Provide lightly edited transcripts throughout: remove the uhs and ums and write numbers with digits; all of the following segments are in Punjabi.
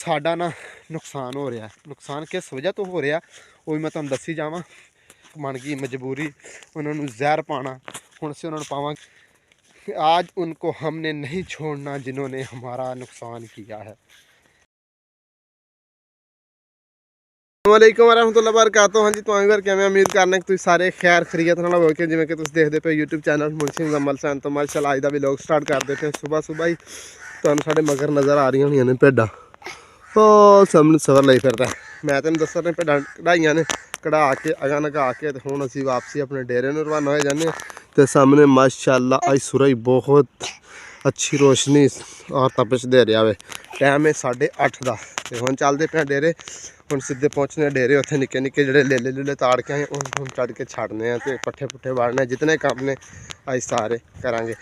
ਸਾਡਾ ਨਾ ਨੁਕਸਾਨ ਹੋ ਰਿਹਾ। ਨੁਕਸਾਨ ਕਿਸ ਵਜ੍ਹਾ ਤੋਂ ਹੋ ਰਿਹਾ ਉਹ ਵੀ ਮੈਂ ਤੁਹਾਨੂੰ ਦੱਸੀ ਜਾਵਾਂ। ਬਣ ਗਈ ਮਜਬੂਰੀ ਉਹਨਾਂ ਨੂੰ ਜ਼ਹਿਰ ਪਾਣਾ। ਹੁਣ ਅਸੀਂ ਉਹਨਾਂ ਨੂੰ ਪਾਵਾਂਗੇ। आज उनको हमने नहीं छोड़ना जिन्होंने हमारा नुकसान किया है। वालेकुम वरहमतुल्लाह वबरकातुहू। हाँ जी तो बार किवें उम्मीद करने कि तुम सारे खैर खरीयत नाल हो के जिवें कि तुम देखते पे यूट्यूब चैनल मुंशी मुजम्मल सैन। तो माशाअल्लाह अज दा व्लॉग स्टार्ट कर देते हैं। सुबह सुबह ही तुहानूं साडे मगर नज़र आ रही होणियां ने भेड्डां। ਉਹ ਸਾਹਮਣੇ ਸਵਰ ਲਈ ਫਿਰਦਾ। ਮੈਂ ਤੈਨੂੰ ਦੱਸਾਂ ਨੇ ਭੇਡਾਂ ਕਢਾਈਆਂ ਨੇ, ਕਢਾ ਕੇ ਅਗਾਂ ਨਗਾ ਕੇ ਤੇ ਹੁਣ ਅਸੀਂ ਵਾਪਸੀ ਆਪਣੇ ਡੇਰੇ ਨੂੰ ਰਵਾਨਾ ਹੋ ਜਾਂਦੇ ਹਾਂ। ਤੇ ਸਾਹਮਣੇ ਮਾਸ਼ਾਅੱਲਾ ਅੱਜ ਸੂਰਜ ਬਹੁਤ ਅੱਛੀ ਰੋਸ਼ਨੀ ਔਰ ਤਪਸ਼ ਦੇ ਰਿਹਾ ਵੇ। ਟਾਈਮ ਹੈ 8:30 ਦਾ ਤੇ ਹੁਣ ਚੱਲਦੇ ਪਿਆ ਡੇਰੇ। ਹੁਣ ਸਿੱਧੇ ਪਹੁੰਚਨੇ ਡੇਰੇ। ਉੱਥੇ ਨਿੱਕੇ ਨਿੱਕੇ ਜਿਹੜੇ ਲੇਲੇ ਲੂਲੇ ਤਾੜ ਕੇ ਆਏ ਹੁਣ ਚੜ੍ਹ ਕੇ ਛੱਡਨੇ ਆ ਤੇ ਪੱਠੇ ਪੁੱਠੇ ਵਾੜਨੇ। ਜਿਤਨੇ ਕੰਮ ਨੇ ਅੱਜ ਸਾਰੇ ਕਰਾਂਗੇ।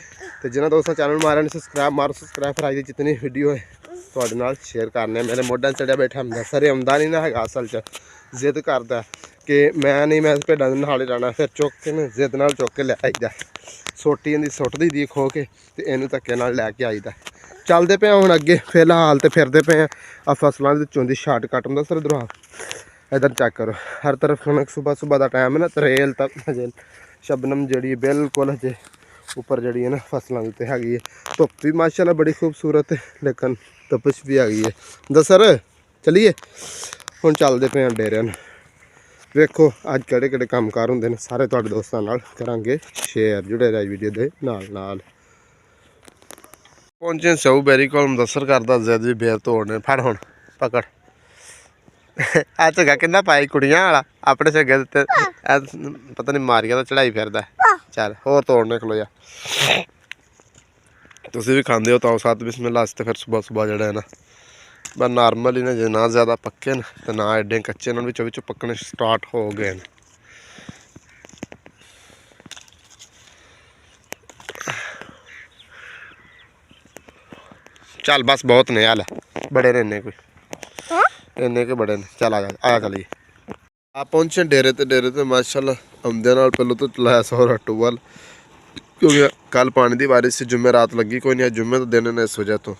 ਤੇ ਜਿਨ੍ਹਾਂ ਦੋਸਤਾਂ ਚੈਨਲ ਨੂੰ ਮਾਰਿਆ ਨੇ ਸਬਸਕ੍ਰਾइब ਮਾਰੋ। ਸਬਸਕ੍ਰਾइब ਫਿਰ ਅੱਜ ਦੀ ਜਿਤਨੀ ਵੀਡੀਓ ਹੈ ਤੁਹਾਡੇ ਨਾਲ शेयर करने। मेरे मोढा चढ़िया बैठा अंदर आंदा नहीं ना है असल च जिद करता कि मैं नहीं मैं भेडा नाल ही रहना। फिर चुक के जिद नाल चुक के लै आईदा। सोटी इहदी सुट दी खो के ते इहनूं धक्के नाल लैके आईदा। चलते पे हुण अगे फिलहाल तो फिरते पे आ फसलों के विचों दी शार्टकट हुंदा सर। इधरों इधर चेक करो हर तरफ हुण सुबह सुबह का टाइम है ना। तरेल तक हजे शबनम जी बिल्कुल हजे उपर जी है ना फसलों के उत्ते हैगी है। धुप भी माशाअल्लाह बड़ी खूबसूरत है लेकिन तपश भी आ गई है। दसर चलीए हुण चलते पे डेरे न। वेखो अज किहड़े किहड़े काम कार हुंदे ने सारे तुहाडे दोस्तां नाल करांगे शेयर। जुड़े रहो वीडियो दे नाल नाल। पहुंचे सऊ बैरी कोल मुदस्सर करदा जिद भी बेर तोड़ने। फड़ हुण पकड़ आ झग्गा किन्ना पाई कुड़ियां वाला अपने झग्गे ते पता नहीं मारिया तो चढ़ाई फिरदा। चल होर तोड़ने खलो जा। तुसीं भी खांदे हो तो साथ बिस्मिल्लाह। तो फिर सुबह सुबह जड़ा है ना बस नॉर्मल ही ने जो ना ज़्यादा पक्के न तो ना एडे कच्चे न विचों पकने स्टार्ट हो गए न। चल बस बहुत ने हाल बड़े ने इन्ने कोई इन्ने के बड़े ने। चल आया चलिए आप पहुंचे डेरे ते माशाअल्लाह आउंदे नाल पहलों तो चलाया सोहरा टूबल क्योंकि कल पानी की बारिश से जुम्मे रात लगी कोई नहीं। जुम्मे तो दिन ने इस वजह तो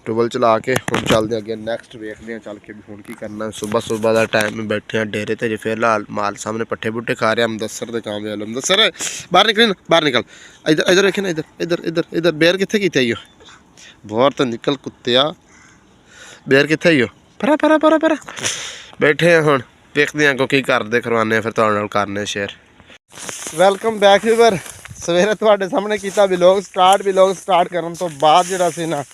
टूबल चला के हम चलते अगे नैक्सट वेखते हैं चल के भी हुण की करना। सुबह सुबह का टाइम बैठे हैं डेरे ते फिलहाल माल सामने पट्ठे पुट्ठे खा रहे हैं। मुदस्सर के काम वाले मुदस्सर बाहर निकल बाहर निकल। इधर इधर देखे ना इधर इधर इधर इधर बेर कित्थे कीते आइयो बाहर तो निकल कुत्तिया। बेर कित्थे आइयो परा परा परा परा बैठे हैं हुण देखते हैं की करते करवाने फिर तुहाडे नाल करने शेयर। Welcome back viewer. सवेरे तुहाडे सामने कीता व्लॉग स्टार्ट करन तो बाद जिहड़ा सी ना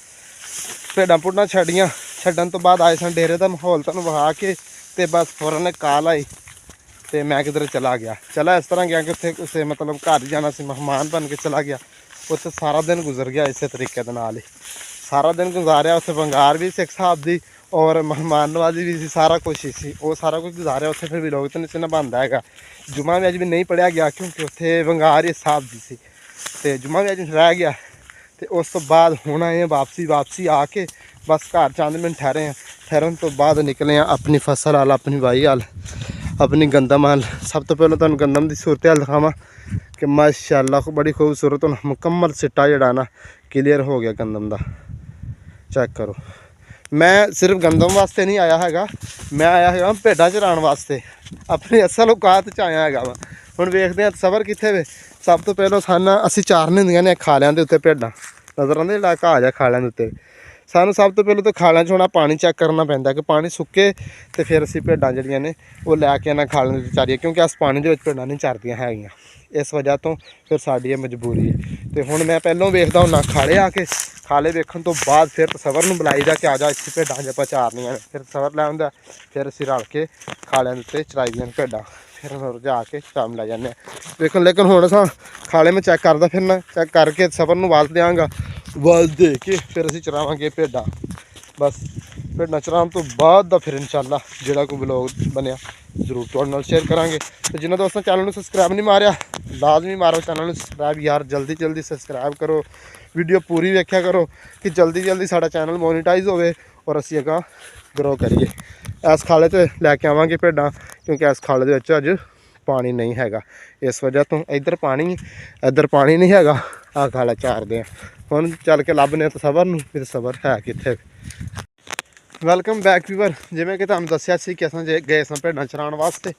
भेडां भुड्डां छड्डन तो बाद आए सन डेरे का माहौल तुहानूं विखा के ते बस फौरन कॉल आई तो मैं किधर चला गया। चला इस तरह गया कि उत्थे उसे मतलब घर जाना सी मेहमान बन के चला गया। उत्थे सारा दिन गुजर गया इस तरीके दे नाल ही सारा दिन गुजारिया। उत्थे बंगार भी सिख साहब दी और मेहमान नवाजी भी सी सारा कुछ ही सी वो सारा कुछ गुजारिया। उत्थे फिर व्लॉग तो नहीं बनता है। जुम्मा भी अज भी नहीं पढ़िया गया क्योंकि उत्थे बंगार इस साहब दी सी ते जुम्मा भी अज रह गया। तो उस तो बाद हुण आए वापसी आके बस घर 5 मिनट ठहरे हैं। ठहरन तो बाद निकले हैं अपनी फसल हाल अपनी वाही हाल अपनी गंदम हाल। सब तो पहले तुहानूं गंदम की सूरत हाल दिखावां कि माशाअल्लाह बड़ी खूबसूरत हुण मुकम्मल सिट्टा जिहड़ा ना क्लीयर हो गया गंदम का। चेक करो मैं सिर्फ गंदम वास्ते नहीं आया हैगा मैं आया है भेडां चराउण वास्ते अपनी असल औकात च आया हैगा वा। हुण वेखदे हैं सबर कित्थे वे। सब तो पहलों सन असीं चारने हुंदियां ने खालियां दे उत्ते भेडां नज़र आंदे जिहड़ा घाह जिहा खालियां दे उत्ते। सानूं सब तो पहलों तो खालियां च होना पानी चैक करना पैंदा कि पानी सुक्के तो फिर असीं भेडां जिहड़ियां ने वो लैके आना खालियां दे चारिए क्योंकि अस पानी दे विच भेडां नहीं चरदियां हैगियां। इस वजह तो फिर साडी ये मजबूरी है। तो हुण मैं पहलों वेखदा हुंदा खाले आके खाले वेखण तो बाद फिर सबर नूं बुलाईदा कि आ जा इत्थे भेडां जे आपां चारनियां ने। फिर सबर लै आउंदा फिर असीं रल के खालियां दे उत्ते चराईदियां भेडां फिर जाके शाम लै जाने देखो। लेकिन हुण असां खाले में चैक करदा फिरना चैक करके सबर नूं वाल देंगा वाल दे के फिर असीं चरावांगे भेडां। बस भेडां चराउण तो बाद दा फिर इंशाअल्लाह जिहड़ा कोई व्लॉग बनिया जरूर तुहाडे नाल शेयर करांगे। तो जिन्हां दोस्तां चैनल नूं सबसक्राइब नहीं मारिया लाजमी मारो चैनल नूं सबसक्राइब यार जल्दी जल्दी सबसक्राइब करो। वीडियो पूरी वेख्या करो कि जल्दी जल्दी साडा चैनल मोनीटाइज होवे और असीं अगां ग्रो करिए। इस खाले तो लैके आवांगे भेडां क्योंकि इस खाले दे विच अज पानी नहीं हैगा। इस वजह तो इधर पानी नहीं हैगा आ खाला चारदे हैं। हुण चल के लभने तो सबर नूं फिर सबर है कित्थे। Welcome back weaver. ਜਿਵੇਂ ਕਿ ਤੁਹਾਨੂੰ ਦੱਸਿਆ ਸੀ ਕਿ ਅਸੀਂ ਗਏ ਸਾਂ ਭੇਡਾਂ ਚਰਾਉਣ ਵਾਸਤੇ।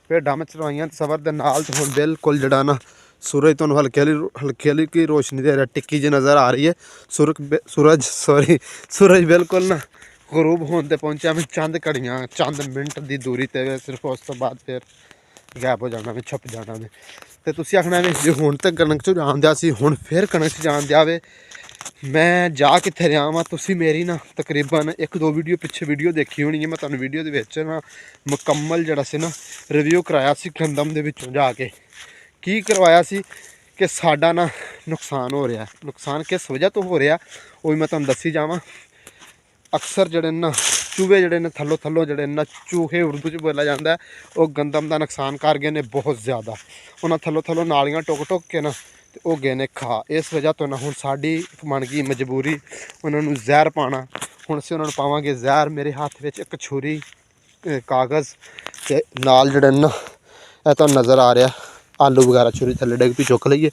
ਭੇਡਾਂ ਮੈਂ ਚਰਵਾਈਆਂ ਤੇ ਸਬਰ ਦੇ ਨਾਲ ਤੇ ਹੁਣ ਬਿਲਕੁਲ ਜਿਹੜਾ ਨਾ ਸੂਰਜ ਤੁਹਾਨੂੰ ਹਲਕੀ ਹਲਕੀ ਰੋਸ਼ਨੀ ਦੇ ਰਿਹਾ, ਟਿੱਕੀ ਜਿਹੀ ਨਜ਼ਰ ਆ ਰਹੀ ਹੈ। ਸੂਰਜ ਬਿਲਕੁਲ ਨਾ ਗਰੂਬ ਹੋਣ ਤੇ ਪਹੁੰਚਿਆ। ਮੈਂ ਚੰਦ ਘੜੀਆਂ ਚੰਦ ਮਿੰਟ ਦੀ ਦੂਰੀ ਤੇ ਸਿਰਫ, ਉਸ ਤੋਂ ਬਾਅਦ ਫਿਰ ਗਾਇਬ ਹੋ ਜਾਣਾ ਵੀ, ਛੁਪ ਜਾਣਾ ਵੀ। ਤੇ ਤੁਸੀਂ ਆਖਣਾ ਵੀ ਜੇ ਹੁਣ ਤੱਕ ਕਣਕ 'ਚ ਜਾਣ ਦਿਆ ਸੀ, ਹੁਣ ਫਿਰ ਕਣਕ 'ਚ ਜਾਣ ਦਿਆ ਵੇ। ਮੈਂ ਜਾ ਕਿੱਥੇ ਰਿਹਾ ਵਾਂ? ਤੁਸੀਂ ਮੇਰੀ ਨਾ ਤਕਰੀਬਨ 1-2 ਵੀਡੀਓ ਪਿੱਛੇ ਵੀਡੀਓ ਦੇਖੀ ਹੋਣੀ ਹੈ। ਮੈਂ ਤੁਹਾਨੂੰ ਵੀਡੀਓ ਦੇ ਵਿੱਚ ਨਾ ਮੁਕੰਮਲ ਜਿਹੜਾ ਸੀ ਨਾ ਰਿਵਿਊ ਕਰਾਇਆ ਸੀ ਗੰਦਮ ਦੇ ਵਿੱਚੋਂ ਜਾ ਕੇ। ਕੀ ਕਰਵਾਇਆ ਸੀ ਕਿ ਸਾਡਾ ਨਾ ਨੁਕਸਾਨ ਹੋ ਰਿਹਾ। ਨੁਕਸਾਨ ਕਿਸ ਵਜ੍ਹਾ ਤੋਂ ਹੋ ਰਿਹਾ ਉਹ ਵੀ ਮੈਂ ਤੁਹਾਨੂੰ ਦੱਸੀ ਜਾਵਾਂ। ਅਕਸਰ ਜਿਹੜੇ ਨਾ ਚੂਹੇ ਜਿਹੜੇ ਨੇ ਥੱਲੋਂ ਜਿਹੜੇ ਨਾ ਚੂਹੇ ਉਰਦੂ 'ਚ ਬੋਲਿਆ ਜਾਂਦਾ, ਉਹ ਗੰਦਮ ਦਾ ਨੁਕਸਾਨ ਕਰ ਗਏ ਨੇ ਬਹੁਤ ਜ਼ਿਆਦਾ। ਉਹਨਾਂ ਥੱਲੋਂ ਨਾਲੀਆਂ ਟੁੱਕ ਕੇ ਨਾ ਤੇ ਉਹ ਗਏ ਨੇ ਖਾ। ਇਸ ਵਜ੍ਹਾ ਤੋਂ ਨਾ ਹੁਣ ਸਾਡੀ ਬਣ ਗਈ ਮਜਬੂਰੀ ਉਹਨਾਂ ਨੂੰ ਜ਼ਹਿਰ ਪਾਉਣਾ। ਹੁਣ ਅਸੀਂ ਉਹਨਾਂ ਨੂੰ ਪਾਵਾਂਗੇ ਜ਼ਹਿਰ। ਮੇਰੇ ਹੱਥ ਵਿੱਚ ਇੱਕ ਛੁਰੀ, ਕਾਗਜ਼ ਤੇ ਨਾਲ ਜਿਹੜੇ ਨਾ ਇਹ ਤੁਹਾਨੂੰ ਨਜ਼ਰ ਆ ਰਿਹਾ ਆਲੂ ਵਗੈਰਾ, ਛੁਰੀ ਥੱਲੇ ਡਿੱਗ ਪਈ, ਚੁੱਕ ਲਈਏ।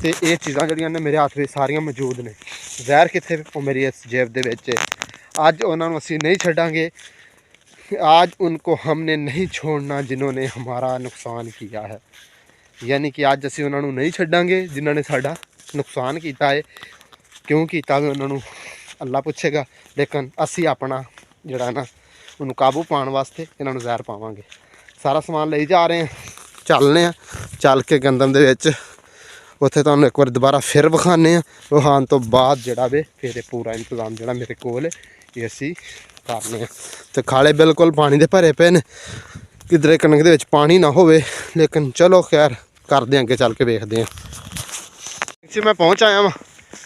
ਤੇ ਇਹ ਚੀਜ਼ਾਂ ਜਿਹੜੀਆਂ ਨੇ ਮੇਰੇ ਹੱਥ ਵਿੱਚ ਸਾਰੀਆਂ ਮੌਜੂਦ ਨੇ। ਜ਼ਹਿਰ ਕਿੱਥੇ? ਉਹ ਮੇਰੀ ਇਸ ਜੇਬ ਦੇ ਵਿੱਚ। ਅੱਜ ਉਹਨਾਂ ਨੂੰ ਅਸੀਂ ਨਹੀਂ ਛੱਡਾਂਗੇ। आज उनको हमने नहीं छोड़ना जिन्होंने हमारा नुकसान किया है। यानी कि ਅੱਜ ਅਸੀਂ ਉਹਨਾਂ ਨੂੰ ਨਹੀਂ ਛੱਡਾਂਗੇ ਜਿਨ੍ਹਾਂ ਨੇ ਸਾਡਾ ਨੁਕਸਾਨ ਕੀਤਾ ਹੈ। ਕਿਉਂ ਕੀਤਾ ਵੀ ਉਹਨਾਂ ਨੂੰ ਅੱਲਾ ਪੁੱਛੇਗਾ। ਲੇਕਿਨ ਅਸੀਂ ਆਪਣਾ ਜਿਹੜਾ ਨਾ ਉਹਨੂੰ ਕਾਬੂ ਪਾਉਣ ਵਾਸਤੇ ਇਹਨਾਂ ਨੂੰ ਜ਼ਹਿਰ ਪਾਵਾਂਗੇ। ਸਾਰਾ ਸਮਾਨ ਲਈ ਜਾ ਰਹੇ ਹਾਂ, ਚੱਲਨੇ ਆ। ਚੱਲ ਕੇ ਗੰਦਮ ਦੇ ਵਿੱਚ ਉੱਥੇ ਤੁਹਾਨੂੰ ਇੱਕ ਵਾਰ ਦੁਬਾਰਾ ਫਿਰ ਵਿਖਾਉਂਦੇ ਹਾਂ। ਵਿਖਾਉਣ ਤੋਂ ਬਾਅਦ ਜਿਹੜਾ ਵੇ ਫਿਰ ਇਹ ਪੂਰਾ ਇੰਤਜ਼ਾਮ ਜਿਹੜਾ ਮੇਰੇ ਕੋਲ ਹੈ ਇਹ ਅਸੀਂ ਕਰਨੇ ਆ। ਤੇ ਖਾਲੇ ਬਿਲਕੁਲ ਪਾਣੀ ਦੇ ਭਰੇ ਪਏ ਨੇ, ਕਿਧਰੇ ਕਣਕ ਦੇ ਵਿੱਚ ਪਾਣੀ ਨਾ ਹੋਵੇ। ਲੇਕਿਨ ਚਲੋ ਖੈਰ ਕਰਦੇ ਹਾਂ, ਅੱਗੇ ਚੱਲ ਕੇ ਵੇਖਦੇ ਹਾਂ। ਇੱਥੇ ਮੈਂ ਪਹੁੰਚ ਆਇਆ ਵਾਂ,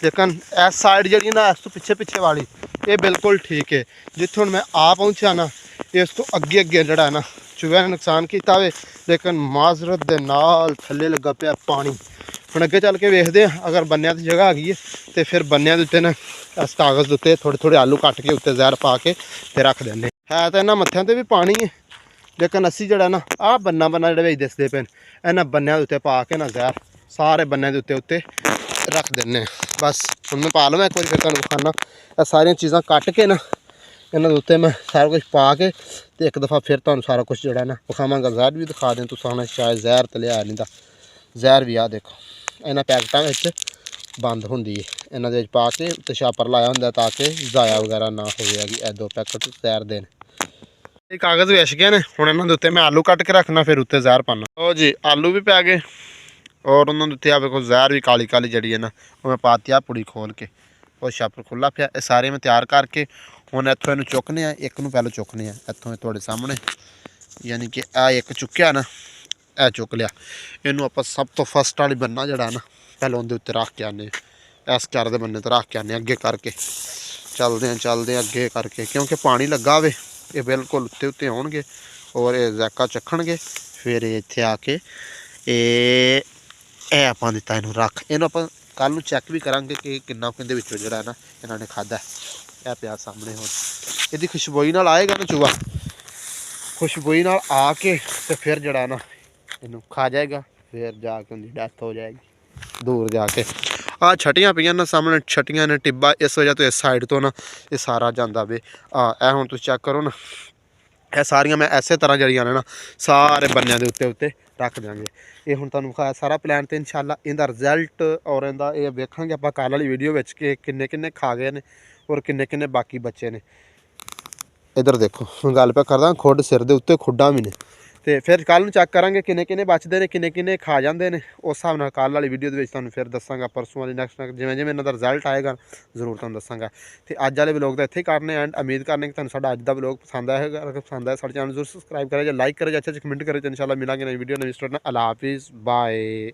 ਲੇਕਿਨ ਇਸ ਸਾਈਡ ਜਿਹੜੀ ਨਾ ਇਸ ਤੋਂ ਪਿੱਛੇ ਵਾਲੀ ਇਹ ਬਿਲਕੁਲ ਠੀਕ ਹੈ। ਜਿੱਥੇ ਹੁਣ ਮੈਂ ਆ ਪਹੁੰਚਿਆ ਨਾ ਇਸ ਤੋਂ ਅੱਗੇ ਜਿਹੜਾ ਨਾ ਚੂਹਿਆਂ ਨੇ ਨੁਕਸਾਨ ਕੀਤਾ ਹੋਵੇ। ਲੇਕਿਨ ਮਾਜ਼ਰਤ ਦੇ ਨਾਲ ਥੱਲੇ ਲੱਗਾ ਪਿਆ ਪਾਣੀ। ਹੁਣ ਅੱਗੇ ਚੱਲ ਕੇ ਵੇਖਦੇ ਹਾਂ, ਅਗਰ ਬੰਨਿਆਂ 'ਤੇ ਜਗ੍ਹਾ ਹੈਗੀ ਹੈ ਤੇ ਫਿਰ ਬੰਨਿਆਂ ਦੇ ਉੱਤੇ ਨਾ ਇਸ ਕਾਗਜ਼ ਦੇ ਉੱਤੇ ਥੋੜ੍ਹੇ ਆਲੂ ਕੱਟ ਕੇ ਉੱਤੇ ਜ਼ਹਿਰ ਪਾ ਕੇ ਤੇ ਰੱਖ ਦਿੰਦੇ। ਹੈ ਤਾਂ ਇਹਨਾਂ ਮੱਥਿਆਂ 'ਤੇ ਵੀ ਪਾਣੀ ਹੈ, ਲੇਕਿਨ ਅਸੀਂ ਜਿਹੜਾ ਨਾ ਆਹ ਬੰਨਾ ਜਿਹੜੇ ਵਿੱਚ ਦਿਸਦੇ ਪਏ ਇਹਨਾਂ ਬੰਨਿਆਂ ਦੇ ਉੱਤੇ ਪਾ ਕੇ ਨਾ ਜ਼ਹਿਰ ਸਾਰੇ ਬੰਨਿਆਂ ਦੇ ਉੱਤੇ ਰੱਖ ਦਿੰਦੇ। ਬਸ ਹੁਣ ਮੈਂ ਪਾ ਲਵਾਂ ਇੱਕ ਵਾਰੀ, ਫਿਰ ਤੁਹਾਨੂੰ ਵਿਖਾਉਣਾ। ਇਹ ਸਾਰੀਆਂ ਚੀਜ਼ਾਂ ਕੱਟ ਕੇ ਨਾ ਇਹਨਾਂ ਦੇ ਉੱਤੇ ਮੈਂ ਸਾਰਾ ਕੁਛ ਪਾ ਕੇ ਤੇ ਇੱਕ ਦਫਾ ਫਿਰ ਤੁਹਾਨੂੰ ਸਾਰਾ ਕੁਛ ਜਿਹੜਾ ਨਾ ਵਿਖਾਵਾਂਗਾ। ਜ਼ਹਿਰ ਵੀ ਦਿਖਾ ਦਿਆਂ ਤੁਸੀਂ ਨਾ, ਸ਼ਾਇਦ ਜ਼ਹਿਰ ਤਾਂ ਲਿਆ ਨਹੀਂ ਦਾ। ਜ਼ਹਿਰ ਵੀ ਆ ਦੇਖੋ ਇਹਨਾਂ ਪੈਕਟਾਂ ਵਿੱਚ ਬੰਦ ਹੁੰਦੀ ਹੈ। ਇਹਨਾਂ ਦੇ ਵਿੱਚ ਪਾ ਕੇ ਉੱਤੇ ਛਾਪਰ ਲਾਇਆ ਹੁੰਦਾ ਤਾਂ ਕਿ ਜ਼ਾਇਆ ਵਗੈਰਾ ਨਾ ਹੋਵੇ। ਹੈਗੀ ਇਹ 2 ਪੈਕਟ ਜ਼ਹਿਰ ਦੇ ਨੇ। ਇਹ ਕਾਗਜ਼ ਵਿਛ ਗਏ ਨੇ। ਹੁਣ ਇਹਨਾਂ ਦੇ ਉੱਤੇ ਮੈਂ ਆਲੂ ਕੱਟ ਕੇ ਰੱਖਣਾ, ਫਿਰ ਉੱਤੇ ਜ਼ਹਿਰ ਪਾਉਣਾ। ਉਹ ਜੀ ਆਲੂ ਵੀ ਪੈ ਗਏ ਔਰ ਉਹਨਾਂ ਦੇ ਉੱਤੇ ਆ ਵੇਖੋ ਜ਼ਹਿਰ ਵੀ ਕਾਲੀ ਜਿਹੜੀ ਹੈ ਨਾ ਉਹ ਮੈਂ ਪਾਤੀ ਆ ਪੁੜੀ ਖੋਲ ਕੇ। ਉਹ ਛਾਪਰ ਖੁੱਲ੍ਹਾ ਪਿਆ। ਇਹ ਸਾਰੇ ਮੈਂ ਤਿਆਰ ਕਰਕੇ ਹੁਣ ਇੱਥੋਂ ਇਹਨੂੰ ਚੁੱਕਨੇ ਆ। ਇੱਕ ਨੂੰ ਪਹਿਲਾਂ ਚੁੱਕਨੇ ਆ ਇੱਥੋਂ ਤੁਹਾਡੇ ਸਾਹਮਣੇ। ਯਾਨੀ ਕਿ ਆ ਇੱਕ ਚੁੱਕਿਆ ਨਾ, ਇਹ ਚੁੱਕ ਲਿਆ। ਇਹਨੂੰ ਆਪਾਂ ਸਭ ਤੋਂ ਫਸਟ ਵਾਲੀ ਬੰਨਾ ਜਿਹੜਾ ਨਾ ਪਹਿਲਾਂ ਉਹਦੇ ਉੱਤੇ ਰੱਖ ਕੇ ਆਉਂਦੇ। ਇਸ ਚਾਰ ਦੇ ਬੰਨੇ 'ਤੇ ਰੱਖ ਕੇ ਆਉਂਦੇ ਅੱਗੇ ਕਰਕੇ। ਚੱਲਦੇ ਹਾਂ ਅੱਗੇ ਕਰਕੇ, ਕਿਉਂਕਿ ਪਾਣੀ ਲੱਗਾ ਹੋਵੇ ਇਹ ਬਿਲਕੁਲ ਉੱਤੇ ਆਉਣਗੇ ਔਰ ਇਹ ਜ਼ੈਕਾ ਚੱਖਣਗੇ। ਫਿਰ ਇਹ ਇੱਥੇ ਆ ਕੇ ਇਹ ਆਪਾਂ ਦਿੱਤਾ ਇਹਨੂੰ ਰੱਖ। ਇਹਨੂੰ ਆਪਾਂ ਕੱਲ੍ਹ ਨੂੰ ਚੈੱਕ ਵੀ ਕਰਾਂਗੇ ਕਿ ਕਿੰਨਾ ਕੁ ਇਹਦੇ ਵਿੱਚੋਂ ਜਿਹੜਾ ਨਾ ਇਹਨਾਂ ਨੇ ਖਾਧਾ। ਇਹ ਪਿਆ ਸਾਹਮਣੇ। ਹੁਣ ਇਹਦੀ ਖੁਸ਼ਬੋਈ ਨਾਲ ਆਏਗਾ ਨਾ ਚੂਹਾ, ਖੁਸ਼ਬੋਈ ਨਾਲ ਆ ਕੇ ਤੇ ਫਿਰ ਜਿਹੜਾ ਨਾ ਇਹਨੂੰ ਖਾ ਜਾਏਗਾ। ਫਿਰ ਜਾ ਕੇ ਉਹਦੀ ਡੈਥ ਹੋ ਜਾਏਗੀ ਦੂਰ ਜਾ ਕੇ। ਆਹ ਛਟੀਆਂ ਪਈਆਂ ਨਾ ਸਾਹਮਣੇ, ਛਟੀਆਂ ਨੇ ਟਿੱਬਾ। ਇਸ ਵਜ੍ਹਾ ਤੋਂ ਇਸ ਸਾਈਡ ਤੋਂ ਨਾ ਇਹ ਸਾਰਾ ਜਾਂਦਾ ਵੇ। ਇਹ ਹੁਣ ਤੁਸੀਂ ਚੈੱਕ ਕਰੋ ਨਾ, ਇਹ ਸਾਰੀਆਂ ਮੈਂ ਇਸੇ ਤਰ੍ਹਾਂ ਜਿਹੜੀਆਂ ਨੇ ਨਾ ਸਾਰੇ ਬੰਨਿਆਂ ਦੇ ਉੱਤੇ ਰੱਖ ਦਿਆਂਗੇ। ਇਹ ਹੁਣ ਤੁਹਾਨੂੰ ਵਿਖਾਇਆ ਸਾਰਾ ਪਲਾਨ ਤੇ ਇਨਸ਼ਾਅੱਲਾ ਇਹਦਾ ਰਿਜ਼ਲਟ ਔਰ ਇਹਦਾ ਇਹ ਵੇਖਾਂਗੇ ਆਪਾਂ ਕੱਲ੍ਹ ਵਾਲੀ ਵੀਡੀਓ ਵਿੱਚ ਕਿ ਕਿੰਨੇ ਖਾ ਗਏ ਨੇ ਔਰ ਕਿੰਨੇ ਬਾਕੀ ਬੱਚੇ ਨੇ। ਇੱਧਰ ਦੇਖੋ ਹੁਣ ਗੱਲ ਪਿਆ ਕਰਦਾ ਖੁੱਡ ਸਿਰ ਦੇ ਉੱਤੇ ਖੁੱਡਾਂ ਵੀ ਨੇ। ਤੇ ਫਿਰ ਕੱਲ੍ਹ ਨੂੰ ਚੈੱਕ ਕਰਾਂਗੇ ਕਿੰਨੇ ਬਚਦੇ ਨੇ, ਕਿੰਨੇ ਖਾ ਜਾਂਦੇ ਨੇ। ਉਸ ਹਿਸਾਬ ਨਾਲ ਕੱਲ੍ਹ ਵਾਲੀ ਵੀਡੀਓ ਦੇ ਵਿੱਚ ਤੁਹਾਨੂੰ ਫਿਰ ਦੱਸਾਂਗਾ। ਪਰਸੋਂ ਵਾਲੀ ਨੈਕਸਟ ਜਿਵੇਂ ਇਹਨਾਂ ਦਾ ਰਿਜ਼ਲਟ ਆਏਗਾ ਜ਼ਰੂਰ ਤੁਹਾਨੂੰ ਦੱਸਾਂਗਾ। ਤੇ ਅੱਜ ਵਾਲੇ ਵਲੋਗ ਦਾ ਇੱਥੇ ਹੀ ਕਰਨੇ ਐਂਡ। ਉਮੀਦ ਕਰਨੇ ਕਿ ਤੁਹਾਨੂੰ ਸਾਡਾ ਅੱਜ ਦਾ ਵਲੋਗ ਪਸੰਦ ਆਏਗਾ। ਅਗਰ ਪਸੰਦ ਆਇਆ ਸਾਡੇ ਚੈਨਲ ਜ਼ਰੂਰ ਸਬਸਕ੍ਰਾਈਬ ਕਰਿਓ ਜਾਂ ਲਾਈਕ ਕਰਿਓ ਜਾਂ ਅੱਛਾ ਕਮੈਂਟ ਕਰਿਓ। ਇਨਸ਼ਾਅੱਲਾ ਮਿਲਾਂਗੇ ਨਵੀਂ ਵੀਡੀਓ ਨਵੀਂ ਸਟੋਰੀ ਨਾਲ। ਅੱਲਾ ਹਾਫਿਜ਼, ਬਾਏ।